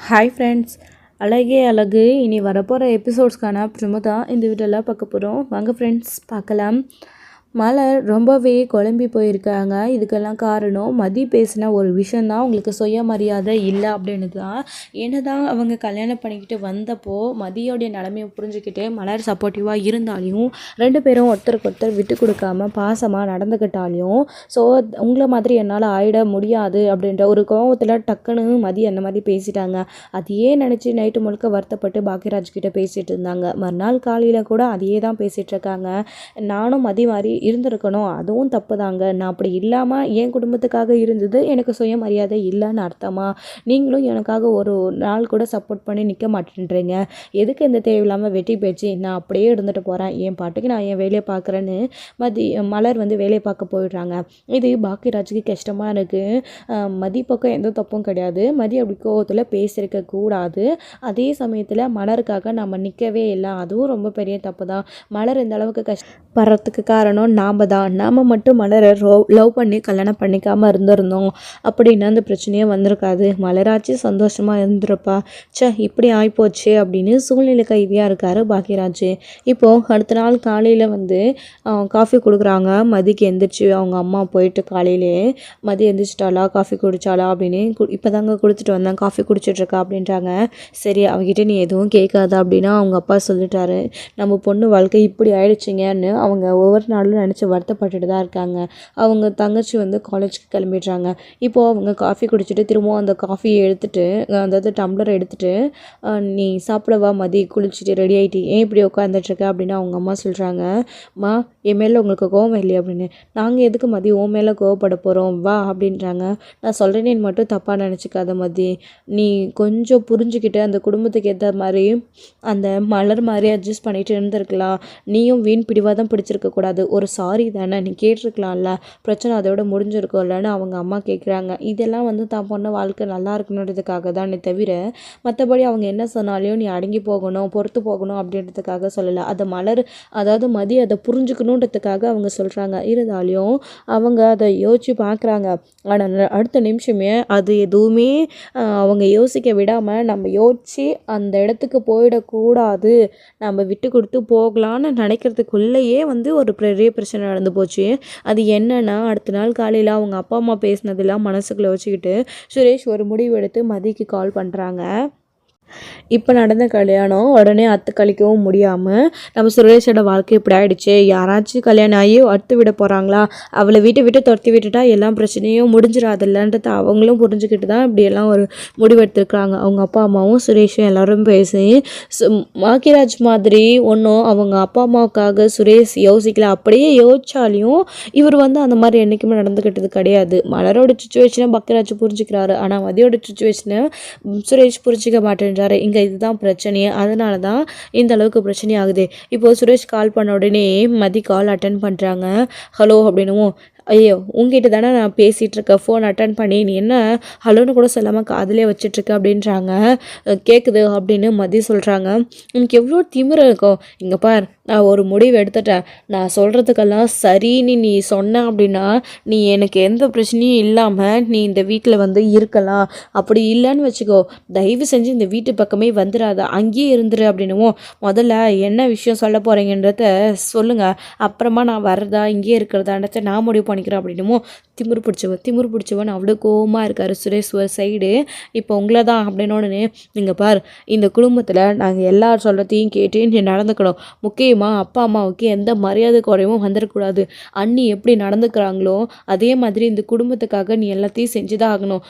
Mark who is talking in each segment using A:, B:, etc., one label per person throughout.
A: Hi friends, அழகே அழகு இனி வரப்போகிற எபிசோட்ஸ்க்கான ப்ரோமோ தான் இந்த வீடியோவில் பார்க்க போகிறோம். வாங்க ஃப்ரெண்ட்ஸ் பார்க்கலாம். மலர் ரொம்பவே குழம்பி போயிருக்காங்க. இதுக்கெல்லாம் காரணம் மதி பேசின ஒரு விஷயந்தான் உங்களுக்கு சுயமரியாதை இல்லை அப்படின்னு தான். என்ன தான் அவங்க கல்யாணம் பண்ணிக்கிட்டு வந்தப்போ மதியோடைய நிலைமையை புரிஞ்சுக்கிட்டு மலர் சப்போர்ட்டிவாக இருந்தாலையும் 2 பேரும் ஒருத்தருக்கு ஒருத்தர் விட்டு கொடுக்காம பாசமாக நடந்துக்கிட்டாலையும் உங்களை மாதிரி என்னால் ஆயிட முடியாது அப்படின்ற ஒரு கோவத்தில் டக்குன்னு மதி அந்த மாதிரி பேசிட்டாங்க. அதையே நினச்சி நைட்டு முழுக்க வருத்தப்பட்டு பாக்யராஜ் கிட்ட பேசிகிட்டு இருந்தாங்க. மறுநாள் காலையில் கூட அதையே தான் பேசிகிட்டு இருக்காங்க. நானும் மதி மாதிரி இருந்திருக்கணும், அதுவும் தப்பு தாங்க. நான் அப்படி இல்லாமல் என் குடும்பத்துக்காக இருந்தது எனக்கு சுயமரியாதை இல்லைன்னு அர்த்தமா? நீங்களும் எனக்காக ஒரு நாள் கூட சப்போர்ட் பண்ணி நிற்க மாட்டேன்றீங்க. எதுக்கு இந்த தேவையில்லாமல் வெட்டி பேச்சு? நான் அப்படியே இருந்துட்டு போகிறேன், என் பாட்டுக்கு நான் என் வேலையை பார்க்குறேன்னு மலர் வேலையை பார்க்க போயிடுறாங்க. இது பாக்கியராஜுக்கு கஷ்டமாக இருக்குது. மதி பக்கம் எந்த தப்பும் கிடையாது. மதி அப்படி கோவத்தில் பேசியிருக்க கூடாது. அதே சமயத்தில் மலருக்காக நம்ம நிற்கவே இல்லை, அதுவும் ரொம்ப பெரிய தப்பு தான். மலர் இந்த அளவுக்கு கஷ்டப்படுறதுக்கு காரணம் நாம் தான். நாம் மட்டும் மலரை லவ் பண்ணி கல்யாணம் பண்ணிக்காமல் இருந்திருந்தோம் அப்படின்னா அந்த பிரச்சனையே வந்திருக்காது. மலராச்சு சந்தோஷமாக இருந்திருப்பா. இப்படி ஆகிப்போச்சு அப்படின்னு சூழ்நிலை கைதியாக இருக்கார் பாக்யராஜ். இப்போது அடுத்த நாள் காலையில் காஃபி கொடுக்குறாங்க. மதிக்கு எந்திரிச்சு அவங்க அம்மா போயிட்டு காலையிலே மதி எந்திரிச்சிட்டாளா, காஃபி குடித்தாளா அப்படின்னு இப்போ தாங்க கொடுத்துட்டு வந்தேன், காஃபி குடிச்சிட்ருக்கா அப்படின்றாங்க. சரி, அவங்ககிட்ட நீ எதுவும் கேட்காத அப்படின்னா அவங்க அப்பா சொல்லிட்டாரு. நம்ம பொண்ணு வாழ்க்கை இப்படி ஆயிடுச்சிங்கன்னு அவங்க ஒவ்வொரு நாளும் நினச்சி வருத்தப்பட்டுட்டு தான் இருக்காங்க. அவங்க தங்கச்சி காலேஜுக்கு கிளம்பிடுறாங்க. இப்போது அவங்க காஃபி குடிச்சிட்டு திரும்பவும் அந்த காஃபியை எடுத்துகிட்டு, அதாவது டம்ளரை எடுத்துகிட்டு, நீ சாப்பிடவா மதி, குளிச்சுட்டு ரெடி ஆகிட்டு ஏன் இப்படி உட்காந்துட்ருக்க அப்படின்னு அவங்க அம்மா சொல்கிறாங்க. மா, என் மேலே உங்களுக்கு கோவம் இல்லையா அப்படின்னு. நாங்கள் எதுக்கு மதி உன் மேலே கோவப்பட போகிறோம், வா அப்படின்றாங்க. நான் சொல்கிறேன்னு மட்டும் தப்பாக நினச்சிக்காத மதி, நீ கொஞ்சம் புரிஞ்சுக்கிட்டு அந்த குடும்பத்துக்கு ஏற்ற மாதிரி அந்த மலர் மாதிரி அட்ஜஸ்ட் பண்ணிட்டு இருந்திருக்கலாம். நீயும் வீண் பிடிவாதம் பிடிச்சிருக்கக்கூடாது. ஒரு சாரி தானே, நீ கேட்டிருக்கலாம்ல, பிரச்சனை அதோட முடிஞ்சிருக்கோம்லன்னு அவங்க அம்மா கேட்குறாங்க. இதெல்லாம் தான் பொண்ணு வாழ்க்கை நல்லா இருக்கணுன்றதுக்காக தானே தவிர மற்றபடி அவங்க என்ன சொன்னாலையும் நீ அடங்கி போகணும், பொறுத்து போகணும் அப்படின்றதுக்காக சொல்லலை. அதை அதாவது மதி அதை புரிஞ்சுக்கணுன்றதுக்காக அவங்க சொல்கிறாங்க. இருந்தாலையும் அவங்க அதை யோசித்து பார்க்குறாங்க. ஆனால் அடுத்த நிமிஷமே அது எதுவுமே அவங்க யோசிக்க விடாமல் நம்ம யோசித்து அந்த இடத்துக்கு போயிடக்கூடாது, நம்ம விட்டு கொடுத்து போகலான்னு நினைக்கிறதுக்குள்ளேயே ஒரு பெரிய பிரச்சனை நடந்து போச்சு. அது என்னன்னா, அடுத்த நாள் காலையில் அவங்க அப்பா அம்மா பேசினதெல்லாம் மனசுக்குள்ளே வச்சுக்கிட்டு சுரேஷ் ஒரு முடிவு எடுத்து மதிக்கு கால் பண்ணுறாங்க. இப்போ நடந்த கல்யாணம் உடனே அத்து கழிக்கவும் முடியாமல் நம்ம சுரேஷோட வாழ்க்கை இப்படி ஆகிடுச்சு, யாராச்சும் கல்யாணம் ஆகி அத்து விட போகிறாங்களா, அவளை வீட்டை விட்டு துரத்தி விட்டுட்டா எல்லா பிரச்சனையும் முடிஞ்சிடாதில்லன்றதை அவங்களும் புரிஞ்சுக்கிட்டு தான் இப்படியெல்லாம் ஒரு முடிவெடுத்துருக்குறாங்க. அவங்க அப்பா அம்மாவும் சுரேஷும் எல்லோரும் பேசி பாக்யராஜ் மாதிரி ஒன்றும் அவங்க அப்பா அம்மாவுக்காக சுரேஷ் யோசிக்கல. அப்படியே யோசிச்சாலையும் இவர் அந்த மாதிரி என்றைக்குமே நடந்துக்கிட்டது கிடையாது. மலரோட சுச்சுவேஷனை பாக்யராஜ் புரிஞ்சுக்கிறாரு, ஆனால் மதியோட சுச்சுவேஷனை சுரேஷ் புரிஞ்சிக்க மாட்டேன். இங்கே இதுதான் பிரச்சனையே. அதனால தான் இந்த அளவுக்கு பிரச்சனை ஆகுது. இப்போது சுரேஷ் கால் பண்ண உடனே மதி கால் அட்டன் பண்ணுறாங்க. ஹலோ அப்படின்னும், ஐயோ உங்ககிட்ட தானே நான் பேசிகிட்ருக்கேன், ஃபோன் அட்டன் பண்ணி நீ என்ன ஹலோன்னு கூட சொல்லாமல் காதிலே வச்சிட்ருக்க அப்படின்றாங்க. கேட்குது அப்படின்னு மதி சொல்கிறாங்க. எனக்கு எவ்வளோ திமிரு இருக்கும், இங்கே பார் நான் ஒரு முடிவு எடுத்துட்டேன், நான் சொல்கிறதுக்கெல்லாம் சரின்னு நீ சொன்ன அப்படின்னா நீ எனக்கு எந்த பிரச்சனையும் இல்லாமல் நீ இந்த வீட்டில் இருக்கலாம். அப்படி இல்லைன்னு வச்சுக்கோ, தயவு செஞ்சு இந்த வீட்டு பக்கமே வந்துடாத, அங்கேயே இருந்துரு அப்படின்னுவோம். முதல்ல என்ன விஷயம் சொல்ல போகிறீங்கன்றத சொல்லுங்கள், அப்புறமா நான் வர்றதா இங்கேயே இருக்கிறதான்றத நான் முடிவு பண்ணிக்கிறேன் அப்படின்னுமோ. திமிரு பிடிச்சவன் அவ்வளோ கோவமாக இருக்கார் சுரேஷ் ஒரு சைடு. இப்போ உங்களை தான் அப்படின்னோடனே, நீங்கள் பார் இந்த குடும்பத்தில் நாங்கள் எல்லார் சொல்கிறதையும் கேட்டு நீ நடந்துக்கணும். முக்கியமாக அப்பா அம்மாவுக்கு எந்த மரியாதை குறைவும் வந்துடக்கூடாது. அண்ணி எப்படி நடந்துக்கிறாங்களோ அதே மாதிரி இந்த குடும்பத்துக்காக நீ எல்லாத்தையும் செஞ்சுதான் ஆகணும்.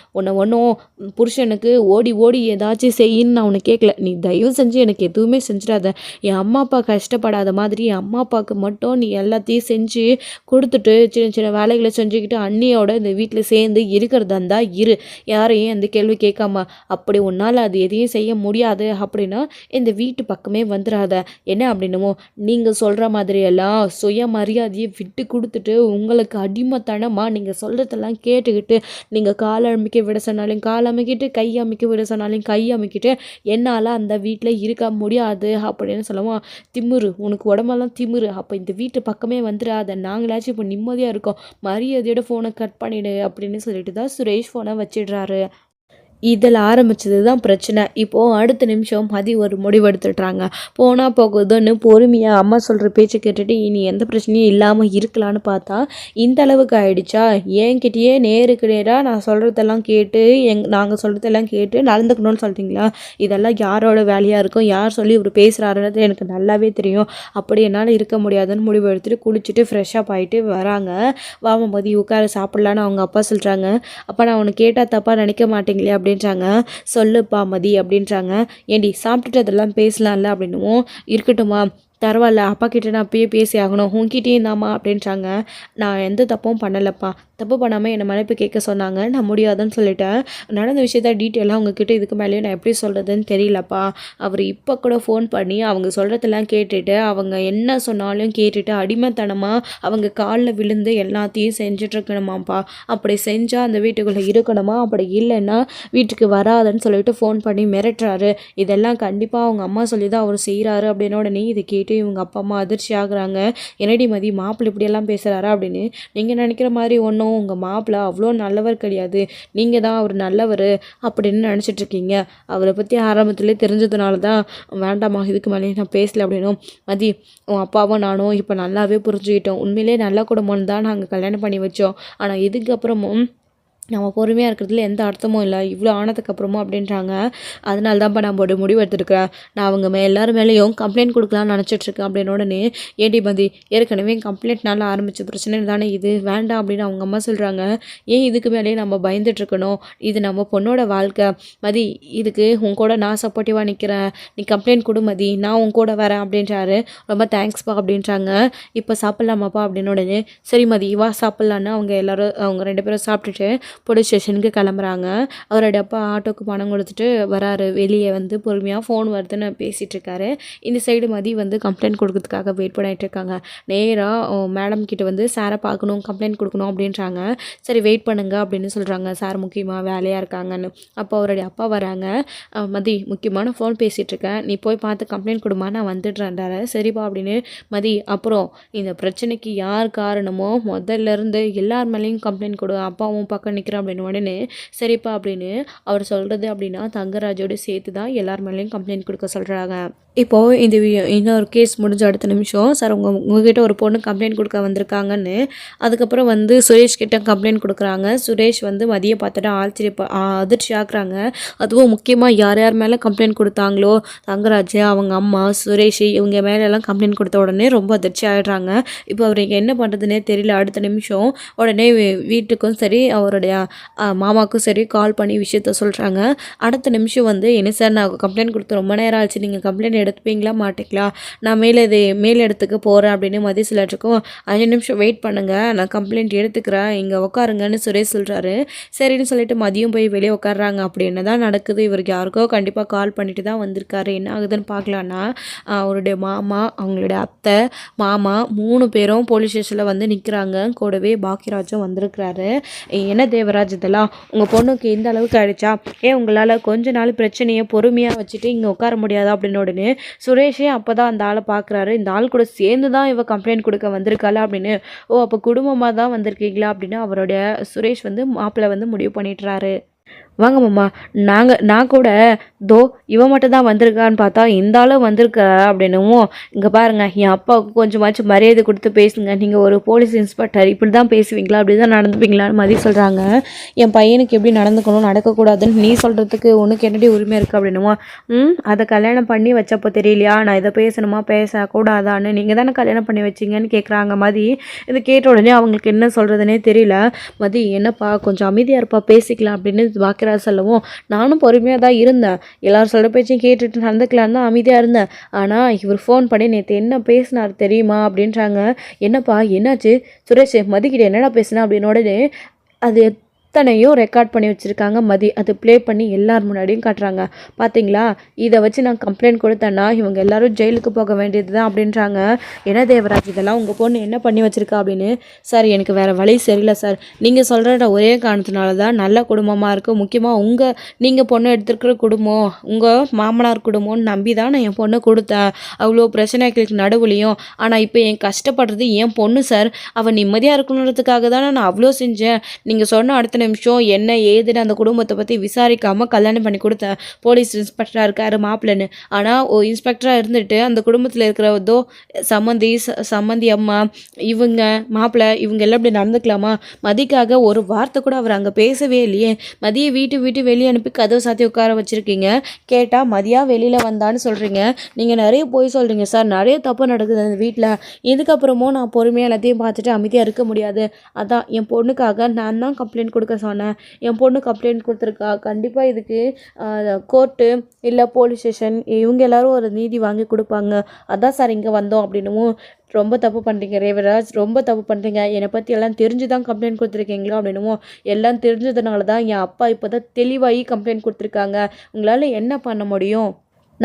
A: ஒன்றும் புருஷனுக்கு ஓடி ஓடி ஏதாச்சும் செய்யின்னு நான் உன்னை கேட்கல, நீ தயவு செஞ்சு எனக்கு எதுவுமே செஞ்சிடாத. என் அம்மா அப்பா கஷ்டப்படாத மாதிரி என் அம்மா அப்பாவுக்கு மட்டும் நீ எல்லாத்தையும் செஞ்சு கொடுத்துட்டு சின்ன சின்ன வேலைகளை செஞ்சுக்கிட்டு அண்ணியோட இந்த வீட்டில் சேர்ந்து இருக்கிறதா இருந்தால் இரு, யாரையும் அந்த கேள்வி கேட்காம. அப்படி உன்னால் அது எதையும் செய்ய முடியாது அப்படின்னா இந்த வீட்டு பக்கமே வந்துடாத. என்ன அப்படின்னுமோ, நீங்கள் சொல்கிற மாதிரியெல்லாம் சுயமரியாதையை விட்டு கொடுத்துட்டு உங்களுக்கு அடிமைத்தனமாக நீங்கள் சொல்கிறதெல்லாம் கேட்டுக்கிட்டு நீங்கள் கால் அமைக்க விட சொன்னாலும் கால் அமைக்கிட்டு, கை அமைக்க விட சொன்னாலும் கை அமைக்கிட்டு என்னால் அந்த வீட்டில் இருக்க முடியாது அப்படின்னு சொல்லுவோம். திமிரு, உனக்கு உடம்பெல்லாம் திமிரு, அப்போ இந்த வீட்டு பக்கமே வந்துடாத, நாங்களாச்சும் இப்போ நிம்மதியாக இருக்கோம், மரியாதையோட ஃபோனை கட் பண்ணிவிடு அப்படின்னு சொல்லிட்டு தான் சுரேஷ் ஃபோனை வச்சிடுறாரு. இதில் ஆரம்பிச்சது தான் பிரச்சனை. இப்போது அடுத்த நிமிஷம் மதி ஒரு முடிவெடுத்துட்றாங்க. போனால் போகுதுன்னு பொறுமையாக அம்மா சொல்கிற பேச்சை கேட்டுட்டு இனி எந்த பிரச்சனையும் இல்லாமல் இருக்கலான்னு பார்த்தா இந்த அளவுக்கு ஆயிடுச்சா? என்கிட்டயே நேருக்கு நேராக நான் சொல்கிறதெல்லாம் கேட்டு நாங்கள் சொல்கிறதெல்லாம் கேட்டு நடந்துக்கணும்னு சொல்லிட்டீங்களா? இதெல்லாம் யாரோட வேலையாக இருக்கும்? யார் சொல்லி இவர் பேசுகிறாருன்றது எனக்கு நல்லாவே தெரியும். அப்படி என்னால் இருக்க முடியாதுன்னு முடிவு எடுத்துகிட்டு குளிச்சுட்டு ஃப்ரெஷ்ஷப் ஆகிட்டு வராங்க. வாமா மதி உட்கார சாப்பிட்லான்னு அவங்க அப்பா சொல்கிறாங்க. அப்போ நான் உனக்கு கேட்டால் தப்பாக நினைக்க மாட்டீங்களே அப்படின்றாங்க. சொல்லுப்பா மதி அப்படின்றாங்க. ஏண்டி சாப்பிட்டுட்டு அதெல்லாம் பேசலாம்ல அப்படின்னும். இருக்கட்டுமா, பரவாயில்ல, அப்பா கிட்ட நான் அப்பயே பேசி ஆகணும், உன்கிட்டேயும் தாம்மா அப்படின்றாங்க. நான் எந்த தப்பும் பண்ணலப்பா, தப்பு பண்ணாமல் என்னை மன்னிப்பு கேட்க சொன்னாங்க, நான் முடியாதுன்னு சொல்லிட்டேன். நடந்த விஷயத்த டீட்டெயிலாக உங்ககிட்ட இதுக்கு மேலேயும் நான் எப்படி சொல்கிறதுன்னு தெரியலப்பா. அவர் இப்போ கூட ஃபோன் பண்ணி அவங்க சொல்கிறதெல்லாம் கேட்டுட்டு அவங்க என்ன சொன்னாலும் கேட்டுட்டு அடிமைத்தனமாக அவங்க காலில் விழுந்து எல்லாத்தையும் செஞ்சிட்ருக்கணுமாப்பா. அப்படி செஞ்சால் அந்த வீட்டுக்குள்ளே இருக்கணுமா, அப்படி இல்லைன்னா வீட்டுக்கு வராதுன்னு சொல்லிட்டு ஃபோன் பண்ணி மிரட்டுறாரு. இதெல்லாம் கண்டிப்பாக அவங்க அம்மா சொல்லி தான் அவர் செய்கிறாரு அப்படின்னு உடனே இது கேட்டு இவங்க அப்பா அம்மா அதிர்ச்சி ஆகுறாங்க. என்னடி மதி மாப்பிள்ளை இப்படியெல்லாம் பேசுகிறாரா அப்படின்னு. நீங்கள் நினைக்கிற மாதிரி ஒன்றும் உங்கள் மாப்பிள்ளை அவ்வளோ நல்லவர் கிடையாது, நீங்கள் தான் அவர் நல்லவர் அப்படின்னு நினச்சிட்ருக்கீங்க. அவரை பற்றி ஆரம்பத்துலேயே தெரிஞ்சதுனால தான் வேண்டாமா இதுக்கு மேலே நான் பேசலை அப்படின்னும். மதி, உன் அப்பாவும் நானும் இப்போ நல்லாவே புரிஞ்சுக்கிட்டோம். உண்மையிலே நல்ல குடும்பம்னு தான் நாங்கள் கல்யாணம் பண்ணி வச்சோம். ஆனால் இதுக்கப்புறமும் நம்ம பொறுமையாக இருக்கிறதுல எந்த அர்த்தமும் இல்லை, இவ்வளோ ஆனதுக்கப்புறமும் அப்படின்றாங்க. அதனால தான்ப்பா நான் ஒரு முடிவு எடுத்துருக்கிறேன். நான் அவங்க எல்லாரும் மேலேயும் கம்ப்ளைண்ட் கொடுக்கலான்னு நினச்சிட்ருக்கேன் அப்படின்னு உடனே. ஏடி மதி, ஏற்கனவே கம்ப்ளைண்ட்னால ஆரம்பித்த பிரச்சனை தானே இது, வேண்டாம் அப்படின்னு அவங்க அம்மா சொல்கிறாங்க. ஏன் இதுக்கு மேலேயே நம்ம பயந்துட்டுருக்கணும்? இது நம்ம பொண்ணோட வாழ்க்கை மதி, இதுக்கு உன் கூட நான் சப்போர்ட்டிவாக நிற்கிறேன், நீ கம்ப்ளைண்ட் கொடு மதி, நான் உன் கூட வரேன் அப்படின்றாரு. ரொம்ப தேங்க்ஸ்ப்பா அப்படின்றாங்க. இப்போ சாப்பிட்லாமாப்பா அப்படின்னு உடனே சரி மதி வா சாப்பிட்லான்னு அவங்க 2 பேரும் சாப்பிட்டுட்டு போலீஸ் ஸ்டேஷனுக்கு கிளம்புறாங்க. அவருடைய அப்பா ஆட்டோக்கு பணம் கொடுத்துட்டு வராரு. வெளியே வந்து பொறுமையாக ஃபோன் வருதுன்னு பேசிகிட்டு இருக்காரு. இந்த சைடு மதி வந்து கம்ப்ளைண்ட் கொடுக்கறதுக்காக வெயிட் பண்ணிகிட்டு இருக்காங்க. நேராக மேடம் கிட்ட வந்து சாரை பார்க்கணும், கம்ப்ளைண்ட் கொடுக்கணும் அப்படின்றாங்க. சரி வெயிட் பண்ணுங்க அப்படின்னு சொல்கிறாங்க. சார் முக்கியமாக வேலையாக இருக்காங்கன்னு. அப்போ அவருடைய அப்பா வராங்க. மதி, முக்கியமான ஃபோன் பேசிகிட்ருக்கேன், நீ போய் பார்த்து கம்ப்ளைண்ட் கொடுமா, நான் வந்துடுறேன்டாரு. சரிப்பா அப்படின்னு மதி. அப்புறம் இந்த பிரச்சனைக்கு யார் காரணமோ முதல்ல இருந்து எல்லார் மேலேயும் கம்ப்ளைண்ட் கொடு, அப்பாவும் பக்கம் நிற்கிறேன் அப்படின்னு உடனே சரிப்பா அப்படின்னு அவர் சொல்கிறது. அப்படின்னா தங்கராஜோடு சேர்த்து தான் எல்லார் மேலேயும் கம்ப்ளைண்ட் கொடுக்க சொல்கிறாங்க. இப்போது இன்னொரு கேஸ் முடிஞ்ச அடுத்த நிமிஷம் சார் உங்ககிட்ட ஒரு பொண்ணு கம்ப்ளைண்ட் கொடுக்க வந்திருக்காங்கன்னு அதுக்கப்புறம் வந்து சுரேஷ் கிட்ட கம்ப்ளைண்ட் கொடுக்குறாங்க. சுரேஷ் வந்து மதியை பார்த்துட்டு அதிர்ச்சி ஆக்குறாங்க. அதுவும் முக்கியமாக யார் யார் மேலே கம்ப்ளைண்ட் கொடுத்தாங்களோ தங்கராஜ், அவங்க அம்மா, சுரேஷ் இவங்க மேலெல்லாம் கம்ப்ளைண்ட் கொடுத்த உடனே ரொம்ப அதிர்ச்சி ஆகிடுறாங்க. இப்போ அவருக்கு என்ன பண்ணுறதுனே தெரியல. அடுத்த நிமிஷம் உடனே வீட்டுக்கும் சரி அவருடைய மாமாவுக்கும் சரி கால் பண்ணி விஷயத்த சொல்கிறாங்க. அடுத்த நிமிஷம் வந்து என்ன சார், நான் கம்ப்ளைண்ட் கொடுத்து ரொம்ப நேரம் ஆச்சு, நீங்கள் கம்ப்ளைண்ட் எடுத்துப்பீங்களா மாட்டிங்களா, நான் மேல் இடத்துக்கு போகிறேன் அப்படின்னு மதி சொல்லிட்டுருக்கோம். 5 நிமிஷம் வெயிட் பண்ணுங்கள், நான் கம்ப்ளைண்ட் எடுத்துக்கிறேன், இங்கே உட்காருங்கன்னு சுரேஷ் சொல்கிறாரு. சரின்னு சொல்லிட்டு மதியம் போய் வெளியே உட்காடுறாங்க. அப்படி என்ன தான் நடக்குது, இவருக்கு யாருக்கோ கண்டிப்பாக கால் பண்ணிட்டு தான் வந்திருக்காரு. என்ன ஆகுதுன்னு பார்க்கலான்னா அவருடைய மாமா, அவங்களுடைய அத்தை, மாமா 3 பேரும் போலீஸ் ஸ்டேஷனில் வந்து நிற்கிறாங்க. கூடவே பாக்கியராஜும் வந்திருக்கிறாரு. என்ன தேவராஜ் இதெல்லாம், உங்கள் பொண்ணுக்கு இந்த அளவுக்கு ஆகிடுச்சா, ஏன் உங்களால் கொஞ்ச நாள் பிரச்சனையை பொறுமையாக வச்சுட்டு இங்கே உட்கார முடியாதா அப்படின்னு உடனே சுரேஷே அப்போ தான் அந்த ஆளை பார்க்குறாரு. இந்த ஆள் கூட சேர்ந்து தான் இவ கம்ப்ளைண்ட் கொடுக்க வந்திருக்காளா அப்படின்னு. ஓ, அப்போ குடும்பமாக தான் வந்திருக்கீங்களா அப்படின்னு அவருடைய சுரேஷ் வந்து மாப்பிள்ளை வந்து முடிவு பண்ணிட்டுறாரு. வாங்க மாமா, நான் கூட இவன் மட்டும் தான் வந்திருக்கான்னு பார்த்தா இந்த ஆளும் வந்திருக்காரா அப்படின்னும். இங்கே பாருங்கள், என் அப்பாவுக்கு கொஞ்சமாச்சும் மரியாதை கொடுத்து பேசுங்க, நீங்கள் ஒரு போலீஸ் இன்ஸ்பெக்டர், இப்படி தான் பேசுவீங்களா, அப்படி தான் நடந்துப்பீங்களான்னு மதி சொல்கிறாங்க. என் பையனுக்கு எப்படி நடந்துக்கணும் நடக்கக்கூடாதுன்னு நீ சொல்கிறதுக்கு உனக்கு என்னடி உரிமை இருக்குது அப்படின்னும். அதை கல்யாணம் பண்ணி வச்சப்போ தெரியலையா, நான் இதை பேசணுமா பேசக்கூடாதான்னு, நீங்கள் தானே கல்யாணம் பண்ணி வச்சிங்கன்னு கேட்குறாங்க மதி. இதை கேட்ட உடனே அவங்களுக்கு என்ன சொல்கிறதுனே தெரியல. மதி, என்னப்பா கொஞ்சம் அமைதியாக இருப்பா, பேசிக்கலாம் அப்படின்னு பாக்கியராஜ் சொல்லவும் நானும் பொறுமையாக தான் இருந்தேன், எல்லாரும் சொல்கிற பேச்சையும் கேட்டுட்டு நடந்துக்கலான்னு தான் அமைதியாக இருந்தேன். ஆனால் இவர் ஃபோன் பண்ணி நேற்று என்ன பேசினார் தெரியுமா அப்படின்றாங்க. என்னப்பா என்னாச்சு சுரேஷ், மதிக்கிட்ட என்னடா பேசுனா அப்படின்னு உடனே அது அத்தனையும் ரெக்கார்ட் பண்ணி வச்சுருக்காங்க மதி. அது ப்ளே பண்ணி எல்லார் முன்னாடியும் காட்டுறாங்க. பார்த்தீங்களா, இதை வச்சு நான் கம்ப்ளைண்ட் கொடுத்தேன்னா இவங்க எல்லாரும் ஜெயிலுக்கு போக வேண்டியது தான் அப்படின்றாங்க. என்ன தேவராஜ் இதெல்லாம் உங்கள் பொண்ணு என்ன பண்ணி வச்சுருக்கா அப்படின்னு. சார், எனக்கு வேறு வழி சரியில்லை சார், நீங்கள் சொல்கிற ஒரே காரணத்தினால தான் நல்ல குடும்பமாக இருக்குது, முக்கியமாக நீங்கள் பொண்ணு எடுத்துருக்கிற குடும்பம் உங்கள் மாமனார் குடும்பம்னு நம்பி தான் நான் என் பொண்ணை கொடுத்தேன், அவ்வளோ பிரச்சனைகளுக்கு நடுவுலையும். ஆனால் இப்போ என் கஷ்டப்படுறது என் பொண்ணு சார், அவள் நிம்மதியாக இருக்கணுன்றதுக்காக தானே நான் அவ்வளோ செஞ்சேன். நீங்கள் சொன்ன அடுத்த அடுத்த நிமிஷம் என்ன ஏதுன்னு அந்த குடும்பத்தை பற்றி விசாரிக்காமல் கல்யாணம் பண்ணி கொடுத்தேன். போலீஸ் இன்ஸ்பெக்டராக இருக்கார் மாப்பிள்ளைன்னு. ஆனால் இன்ஸ்பெக்டராக இருந்துட்டு அந்த குடும்பத்தில் இருக்கிற சம்மந்தி அம்மா இவங்க மாப்பிள்ளை இவங்க எல்லாம் இப்படி நடந்துக்கலாமா? மதிக்காக ஒரு வார்த்தை கூட அவர் அங்கே பேசவே இல்லையே. மதியை வீட்டு வெளியே அனுப்பி கதவை சாத்தி உட்கார வச்சுருக்கீங்க. கேட்டால் மதியா வெளியில் வந்தான்னு சொல்கிறீங்க. நீங்கள் நிறைய போய் சொல்கிறீங்க சார். நிறைய தப்பு நடக்குது அந்த வீட்டில். இதுக்கப்புறமும் நான் பொறுமையாக எல்லாத்தையும் பார்த்துட்டு அமைதியாக இருக்க முடியாது. அதான் என் பொண்ணுக்காக நான் தான் கம்ப்ளைண்ட் கொடுக்க சொன்னேன். என் பொண்ணு கம்ப்ளைண்ட் கொடுத்துருக்கா. கண்டிப்பாக இதுக்கு கோர்ட்டு இல்லை போலீஸ் ஸ்டேஷன் இவங்க எல்லோரும் ஒரு நீதி வாங்கி கொடுப்பாங்க. அதான் சார் இங்கே வந்தோம் அப்படின்னும். ரொம்ப தப்பு பண்ணுறீங்க ரேவராஜ், ரொம்ப தப்பு பண்ணுறீங்க. என்னை பற்றி எல்லாம் தெரிஞ்சு தான் கம்ப்ளைண்ட் கொடுத்துருக்கீங்களா அப்படின்னும். எல்லாம் தெரிஞ்சதுனால தான் என் அப்பா இப்போ தான் தெளிவாகி கம்ப்ளைண்ட் கொடுத்துருக்காங்க. உங்களால் என்ன பண்ண முடியும்?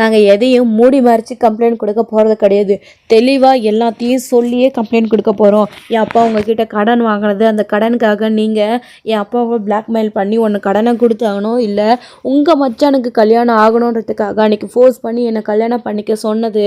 A: நாங்கள் எதையும் மூடி மறைச்சி கம்ப்ளைண்ட் கொடுக்க போகிறது கிடையாது. தெளிவாக எல்லாத்தையும் சொல்லியே கம்ப்ளைண்ட் கொடுக்க போகிறோம். என் அப்பா உங்ககிட்ட கடன் வாங்கினது, அந்த கடனுக்காக நீங்கள் என் அப்பாவை பிளாக்மெயில் பண்ணி ஒன்று கடனை கொடுத்தாகணும். இல்லை உங்கள் மச்சானுக்கு கல்யாணம் ஆகணுன்றதுக்காக அன்றைக்கி ஃபோர்ஸ் பண்ணி என்னை கல்யாணம் பண்ணிக்க சொன்னது,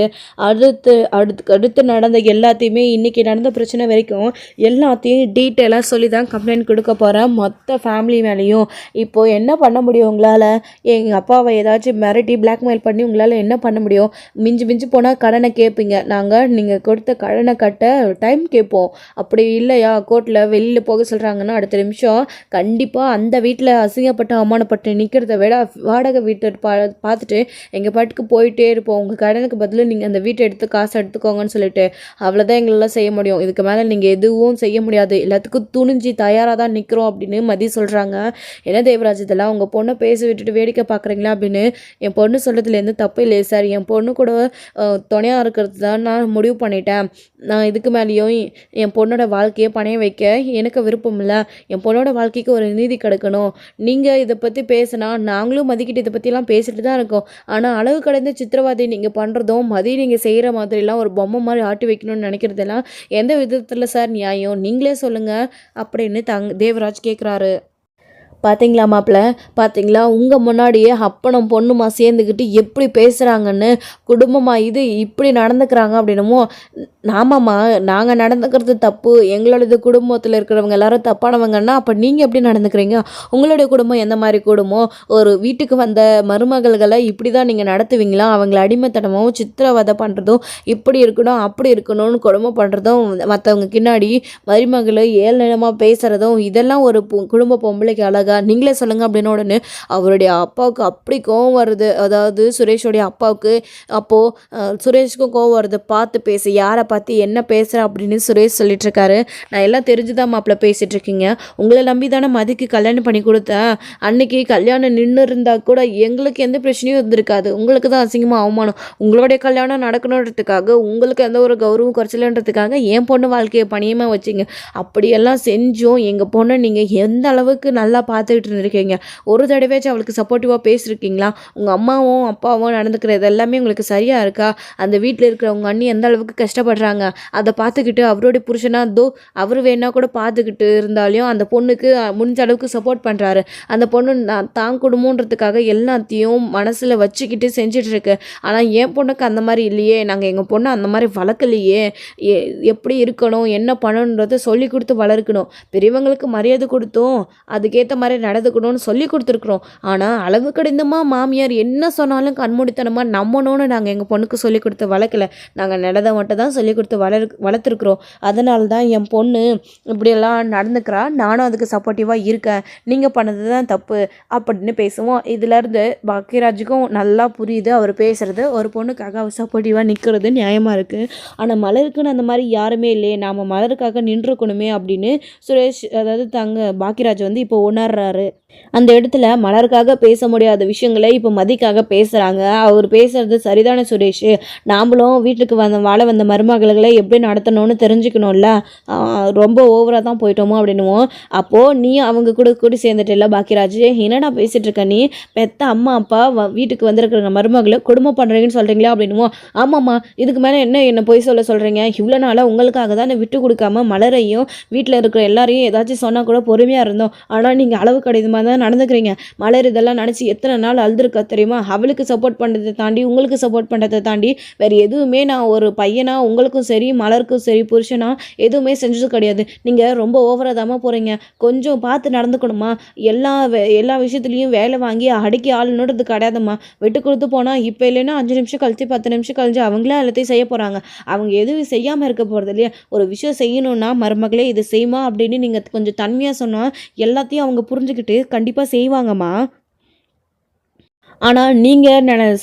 A: அடுத்து நடந்த எல்லாத்தையுமே இன்றைக்கி நடந்த பிரச்சனை வரைக்கும் எல்லாத்தையும் டீட்டெயிலாக சொல்லி தான் கம்ப்ளைண்ட் கொடுக்க போகிறேன். மொத்த ஃபேமிலி மேலேயும். இப்போது என்ன பண்ண முடியும் உங்களால்? எங்கள் அப்பாவை ஏதாச்சும் மிரட்டி பிளாக்மெயில் பண்ணி உங்களால் என்ன பண்ண முடியும்? மிஞ்சி போனால் கடனை கேட்பீங்க. நீங்கள் கொடுத்த கடனை கட்ட டைம் கேட்போம். அப்படி இல்லையா கோர்ட்டில் வெளியில் போக சொல்கிறாங்கன்னா அடுத்த நிமிஷம் கண்டிப்பாக அந்த வீட்டில் அசிங்கப்பட்டு அவமானப்பட்டு நிற்கிறத விட வாடகை வீட்டை பார்த்துட்டு எங்கள் பாட்டுக்கு போயிட்டே இருப்போம். உங்கள் கடனுக்கு பதில் நீங்கள் அந்த வீட்டை எடுத்து காசு எடுத்துக்கோங்கன்னு சொல்லிட்டு அவ்வளோதான் எங்களெல்லாம் செய்ய முடியும். இதுக்கு மேலே நீங்கள் எதுவும் செய்ய முடியாது. எல்லாத்துக்கும் துணிஞ்சு தயாராக தான் நிற்கிறோம் அப்படின்னு மதி சொல்கிறாங்க. என்ன தேவராஜ் இதெல்லாம் உங்கள் பொண்ணை பேச விட்டுட்டு வேடிக்கை பார்க்குறீங்களா அப்படின்னு. என் பொண்ணு சொல்கிறதுலேருந்து தப்பு இல்லை சார். என் பொண்ணு கூட துணையாக இருக்கிறது தான் நான் முடிவு பண்ணிட்டேன். நான் இதுக்கு மேலேயும் என் பொண்ணோட வாழ்க்கையை பணைய வைக்க எனக்கு விருப்பம் இல்லை. என் பொண்ணோட வாழ்க்கைக்கு ஒரு நீதி கிடைக்கணும். நீங்கள் இதை பற்றி பேசினா நாங்களும் மதிக்கிட்டு இதை பற்றிலாம் பேசிட்டு தான் இருக்கோம். ஆனால் அளவு கடந்த சித்திரவாதி நீங்கள் பண்ணுறதும் நீங்கள் செய்கிற மாதிரிலாம் ஒரு பொம்மை மாதிரி ஆட்டி வைக்கணும்னு நினைக்கிறதெல்லாம் எந்த விதத்தில் சார் நியாயம்? நீங்களே சொல்லுங்கள் அப்படின்னு தேவராஜ் கேட்குறாரு. பார்த்தீங்களா மாப்பிள்ள, பார்த்தீங்களா உங்கள் முன்னாடியே அப்பனும் பொண்ணுமா சேர்ந்துக்கிட்டு எப்படி பேசுகிறாங்கன்னு, குடும்பமாக இது இப்படி நடந்துக்கிறாங்க அப்படின்னமோ. ஆமாம்மா, நாங்கள் நடந்துக்கிறது தப்பு, எங்களோட குடும்பத்தில் இருக்கிறவங்க எல்லாரும் தப்பானவங்கன்னா அப்போ நீங்கள் எப்படி நடந்துக்கிறீங்க? உங்களுடைய குடும்பம் எந்த மாதிரி குடும்பம்? ஒரு வீட்டுக்கு வந்த மருமகள்களை இப்படி தான் நீங்கள் நடத்துவீங்களா? அவங்கள அடிமைத்தனமும் சித்திரவதை பண்ணுறதும், இப்படி இருக்கணும் அப்படி இருக்கணும்னு குடும்பம் பண்ணுறதும், மற்றவங்க பின்னாடி மருமகளை ஏளனமாக பேசுகிறதும், இதெல்லாம் ஒரு குடும்ப பொம்பளைக்கு அழகா? நீங்களே சொல்லுங்கள் அப்படின்னு உடனே அவருடைய அப்பாவுக்கு அப்படி கோவம் வருது. அதாவது சுரேஷோடைய அப்பாவுக்கு. அப்போது சுரேஷுக்கும் கோவம் வருது. பார்த்து பேசு, யாரை பார்த்து என்ன பேசுகிற அப்படின்னு சுரேஷ் சொல்லிட்டுருக்காரு. நான் எல்லாம் தெரிஞ்சுதான் மாப்பிள்ள பேசிகிட்ருக்கீங்க. உங்களை நம்பி தானே மதிக்கு கல்யாணம் பண்ணி கொடுத்தேன். அன்னைக்கு கல்யாணம் நின்று இருந்தால் கூட எங்களுக்கு எந்த பிரச்சனையும் இருந்திருக்காது. உங்களுக்கு தான் அசிங்கமாக அவமானம். உங்களுடைய கல்யாணம் நடக்கணுன்றதுக்காக, உங்களுக்கு எந்த ஒரு கௌரவம் குறைச்சலன்றதுக்காக என் பொண்ணு வாழ்க்கையை பணியமாக வச்சிங்க. அப்படியெல்லாம் செஞ்சோம் எங்கள் பொண்ணை நீங்கள் எந்த அளவுக்கு நல்லா பார்த்துக்கிட்டு இருந்திருக்கீங்க. ஒரு தடவையாச்சும் அவளுக்கு சப்போர்ட்டிவாக பேசியிருக்கீங்களா? உங்கள் அம்மாவும் அப்பாவும் நடந்துக்கிறது எல்லாமே உங்களுக்கு சரியாக இருக்கா? அந்த வீட்டில் இருக்கிற உங்கள் அண்ணி எந்த அளவுக்கு கஷ்டப்படுறாங்க அதை பார்த்துக்கிட்டு, அவருடைய புருஷனா அவர் வேணா கூட பார்த்துக்கிட்டு இருந்தாலையும் அந்த பொண்ணுக்கு முடிஞ்ச அளவுக்கு சப்போர்ட் பண்ணுறாரு. அந்த பொண்ணு தான் குடும்பன்றதுக்காக எல்லாத்தையும் மனசில் வச்சுக்கிட்டு செஞ்சிட்ருக்கு. ஆனால் என் பொண்ணுக்கு அந்த மாதிரி இல்லையே. நாங்கள் எங்கள் பொண்ணை அந்த மாதிரி வளர்க்கலையே. எப்படி இருக்கணும் என்ன பண்ணணுன்றதை சொல்லி கொடுத்து வளர்க்கணும். பெரியவங்களுக்கு மரியாதை கொடுத்தோம், அதுக்கேற்ற மாதிரி நடந்துக்கணும்னு சொல்லி கொடுத்துருக்குறோம். ஆனால் அளவு கடிந்தமாக மாமியார் என்ன சொன்னாலும் கண்மூடித்தனமாக நம்பணும்னு நாங்கள் எங்கள் பொண்ணுக்கு சொல்லி கொடுத்து வளர்க்கலை. நாங்கள் நடதை மட்டும் தான் சொல்லி கொடுத்து வளர்த்துருக்குறோம். அதனால தான் என் பொண்ணு இப்படியெல்லாம் நடந்துக்கிறா. நானும் அதுக்கு சப்போர்ட்டிவாக இருக்கேன். நீங்கள் பண்ணது தான் தப்பு அப்படின்னு பேசுவோம். இதிலேருந்து பாக்கியராஜுக்கும் நல்லா புரியுது அவர் பேசுகிறது. ஒரு பொண்ணுக்காக அவர் சப்போர்ட்டிவாக நிற்கிறது நியாயமாக இருக்குது. ஆனால் மலருக்குன்னு அந்த மாதிரி யாருமே இல்லையே, நாம் மலருக்காக நின்றுக்கணுமே அப்படின்னு சுரேஷ், அதாவது பாக்கியராஜ் இப்போ உணர்றாரு. அந்த இடத்துல மலருக்காக பேச முடியாத விஷயங்களை இப்போ மதிக்காக பேசுகிறாங்க. அவர் பேசுகிறது சரிதானே சுரேஷ்? நாமளும் வீட்டுக்கு வாழ வந்த மருமகளை எப்படி நடத்தணும்னு தெரிஞ்சுக்கணும்ல. ரொம்ப ஓவராக தான் போயிட்டோமோ அப்படின்னுவோம். அப்போது நீ அவங்க கூட சேர்ந்துட்டில்ல பாக்கியராஜ், என்னடா பேசிகிட்டு இருக்க நீ? பெத்த அம்மா அப்பா வீட்டுக்கு வந்திருக்கிற மருமகளை குடும்பம் பண்ணுறீங்கன்னு சொல்கிறீங்களா அப்படின்னுவோம். ஆமாம்மா, இதுக்கு மேலே என்ன போய் சொல்கிறீங்க? இவ்வளோ நாளாக உங்களுக்காக தான் விட்டு கொடுக்காம மலரையும் வீட்டில் இருக்கிற எல்லாரையும் ஏதாச்சும் சொன்னால் கூட பொறுமையாக இருந்தோம். ஆனால் நீங்கள் அளவுக்கு அதிகமாக தான் நடந்துக்கிறீங்க. மலர் இதெல்லாம் நினச்சி எத்தனை நாள் அழுதுருக்கா தெரியுமா? அவளுக்கு சப்போர்ட் பண்ணுறதை தாண்டி உங்களுக்கு சப்போர்ட் பண்ணுறதை தாண்டி வேறு எதுவுமே நான் ஒரு பையனா உங்களுக்கும் சரி மலருக்கும் சரி புருஷனா எதுவுமே செஞ்சது கிடையாது. நீங்கள் ரொம்ப ஓவராக தாம்மா போகிறீங்க. கொஞ்சம் பார்த்து நடந்துக்கணுமா? எல்லா விஷயத்துலையும் வேலை வாங்கி அடக்கி ஆளுன்றது கிடையாதும்மா. விட்டு கொடுத்து போனால் இப்போ இல்லைன்னா 5 நிமிஷம் கழிச்சு 10 நிமிஷம் கழிச்சு அவங்களே எல்லாத்தையும் செய்ய போகிறாங்க. அவங்க எதுவும் செய்யாமல் இருக்க போகிறது இல்லையா? ஒரு விஷயம் செய்யணும்னா மருமகளே இது செய்யுமா அப்படின்னு நீங்கள் கொஞ்சம் தன்மையாக சொன்னால் எல்லாத்தையும் அவங்க புரிஞ்சுக்கிட்டு கண்டிப்பாக செய்வாங்கம்மா. ஆனால் நீங்கள்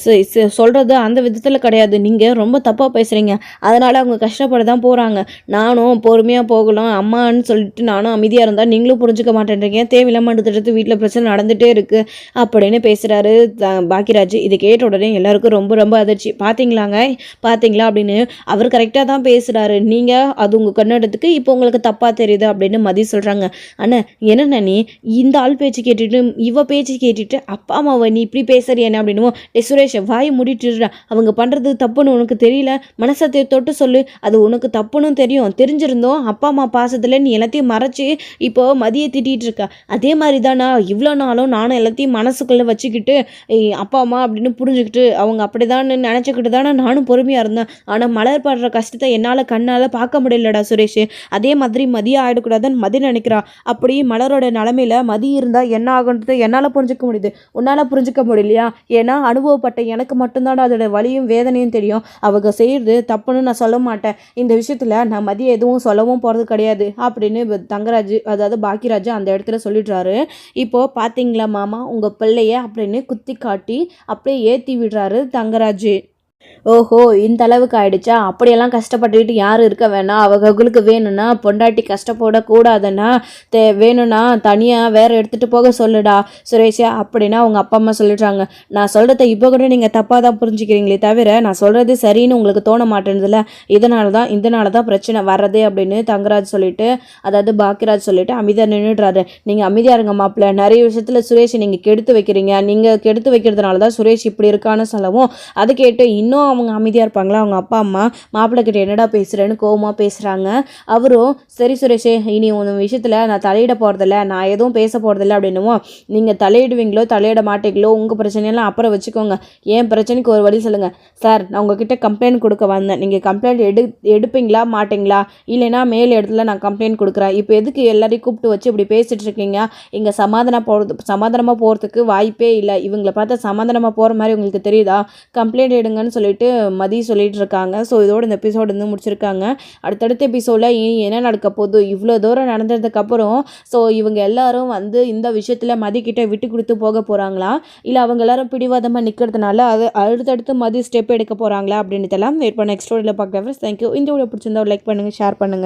A: சொல்கிறது அந்த விதத்தில் கிடையாது. நீங்கள் ரொம்ப தப்பாக பேசுகிறீங்க. அதனால் அவங்க கஷ்டப்பட தான் போகிறாங்க. நானும் பொறுமையாக போகலாம் அம்மான்னு சொல்லிட்டு நானும் அமைதியாக இருந்தால் நீங்களும் புரிஞ்சுக்க மாட்டேன்றீங்க. தேவையில்லாமல் அடுத்தடுத்து வீட்டில் பிரச்சனை நடந்துகிட்டே இருக்குது அப்படின்னு பேசுகிறாரு பாக்கியராஜ். இதை கேட்ட உடனே எல்லாருக்கும் ரொம்ப ரொம்ப அதிர்ச்சி. பார்த்தீங்களா அப்படின்னு அவர் கரெக்டாக தான் பேசுகிறாரு. நீங்கள் அது உங்கள் கண்ணோட்டத்துக்கு இப்போ உங்களுக்கு தப்பாக தெரியுது அப்படின்னு மதி சொல்கிறாங்க. அண்ணா என்னண்ணா நீ இந்த ஆள் பேச்சு கேட்டுட்டு இவ பேச்சு கேட்டுட்டு அப்பா அம்மாவை நீ இப்படி சரி என்ன அப்படின்னுவோம். சுரேஷ் வாயை மூடிட்டுடா. அவங்க பண்ணுறது தப்புன்னு உனக்கு தெரியல, மனசத்தை தொட்டு சொல்லு. அது உனக்கு தப்புன்னு தெரியும். தெரிஞ்சிருந்தோம் அப்பா அம்மா பாசத்தில் நீ எல்லாத்தையும் மறைச்சி இப்போ மதியை திட்டிகிட்டு இருக்க. அதே மாதிரி தானா இவ்வளோ நாளும் நானும் எல்லாத்தையும் மனசுக்குள்ளே வச்சுக்கிட்டு அப்பா அம்மா அப்படின்னு புரிஞ்சுக்கிட்டு அவங்க அப்படி தான் நினச்சிக்கிட்டு தானே நானும் பொறுமையாக இருந்தேன். ஆனால் மலர் படுற கஷ்டத்தை என்னால் கண்ணால் பார்க்க முடியலடா சுரேஷ். அதே மாதிரி மதியம் ஆகிடக்கூடாதுன்னு மதி நினைக்கிறா. அப்படி மலரோட நிலமையில மதி இருந்தால் என்ன ஆகுன்றது என்னால் புரிஞ்சுக்க முடியுது, உன்னால் புரிஞ்சுக்க முடியலையா? ஏன்னா அனுபவப்பட்ட எனக்கு மட்டும்தான் அதோட வலியும் வேதனையும் தெரியும். அவங்க செய்கிறது தப்புன்னு நான் சொல்ல மாட்டேன். இந்த விஷயத்தில் நான் மதியம் எதுவும் சொல்லவும் போகிறது கிடையாது அப்படின்னு தங்கராஜ் அதாவது பாக்கியராஜ் அந்த இடத்துல சொல்லிடுறாரு. இப்போது பார்த்தீங்களா மாமா உங்கள் பிள்ளைய அப்படின்னு குத்தி காட்டி அப்படியே ஏற்றி விடுறாரு தங்கராஜ். ஓஹோ இந்த அளவுக்கு ஆயிடுச்சா? அப்படியெல்லாம் கஷ்டப்பட்டுக்கிட்டு யாரும் இருக்க வேணாம். அவங்களுக்கு வேணும்னா பொண்டாட்டி கஷ்டப்படக்கூடாதுன்னா வேணும்னா தனியாக வேறு எடுத்துகிட்டு போக சொல்லுடா சுரேஷா அப்படின்னா அவங்க அப்பா அம்மா சொல்லிடுறாங்க. நான் சொல்கிறத இப்போ கூட நீங்கள் தப்பாக தான் புரிஞ்சுக்கிறீங்களே தவிர நான் சொல்கிறது சரின்னு உங்களுக்கு தோண மாட்டேன்றதில்ல. இதனால தான் பிரச்சனை வர்றதே அப்படின்னு தங்கராஜ் சொல்லிட்டு அதாவது பாக்கியராஜ் சொல்லிட்டு அமைதியாக நின்றுடுறாரு. நீங்கள் அமைதியாக இருங்க மாப்பிள்ள. நிறைய விஷயத்தில் சுரேஷ் நீங்கள் கெடுத்து வைக்கிறீங்க. நீங்கள் கெடுத்து வைக்கிறதுனால தான் சுரேஷ் இப்படி இருக்கான்னு சொல்லவும் அதை கேட்டு இன்னும் அவங்க அமைதியாக இருப்பாங்களா? அவங்க அப்பா அம்மா மாப்பிள்ளை கிட்ட என்னடா பேசுகிறேன்னு கோவமாக பேசுகிறாங்க. அவரும் சரி சுரேஷே இனி உன் விஷயத்தில் நான் தலையிட போகிறதில்ல, நான் எதுவும் பேச போகிறதில்ல அப்படின்னுவோம். நீங்கள் தலையிடுவீங்களோ தலையிட மாட்டீங்களோ உங்கள் பிரச்சனையெல்லாம் அப்புறம் வச்சுக்கோங்க. என் பிரச்சனைக்கு ஒரு வழி சொல்லுங்கள் சார். நான் உங்ககிட்ட கம்ப்ளைண்ட் கொடுக்க வந்தேன். நீங்கள் கம்ப்ளைண்ட் எடுப்பீங்களா மாட்டிங்களா? இல்லைனா மேல் இடத்துல நான் கம்ப்ளைண்ட் கொடுக்குறேன். இப்போ எதுக்கு எல்லாரையும் கூப்பிட்டு வச்சு இப்படி பேசிகிட்டு இருக்கீங்க? இங்கே சமாதானமாக போகிறதுக்கு வாய்ப்பே இல்லை. இவங்களை பார்த்தா சமாதானமாக போகிற மாதிரி உங்களுக்கு தெரியுதா? கம்ப்ளைண்ட் எடுங்கன்னு சொல்லிட்டு மதி சொல்லிட்டு இருக்காங்க. ஸோ இதோட இந்த எபிசோடு வந்து முடிச்சிருக்காங்க. அடுத்தடுத்த எபிசோடில் இனி என்ன நடக்க போகுது? இவ்வளோ தூரம் நடந்ததுக்கப்புறம் ஸோ இவங்க எல்லாரும் வந்து இந்த விஷயத்தில் மதிக்கிட்ட விட்டு கொடுத்து போக போகிறாங்களா, இல்லை அவங்க எல்லாரும் பிடிவாதமாக நிற்கிறதுனால அது அடுத்தடுத்து மதி ஸ்டெப் எடுக்க போகிறாங்களா அப்படின்றதெல்லாம் வெயிட் பண்ண நெக்ஸ்ட் வீடியோவில் பார்க்குறேன். தேங்க்யூ. இந்த வீடியோ பிடிச்சிருந்தா லைக் பண்ணுங்கள், ஷேர் பண்ணுங்கள்.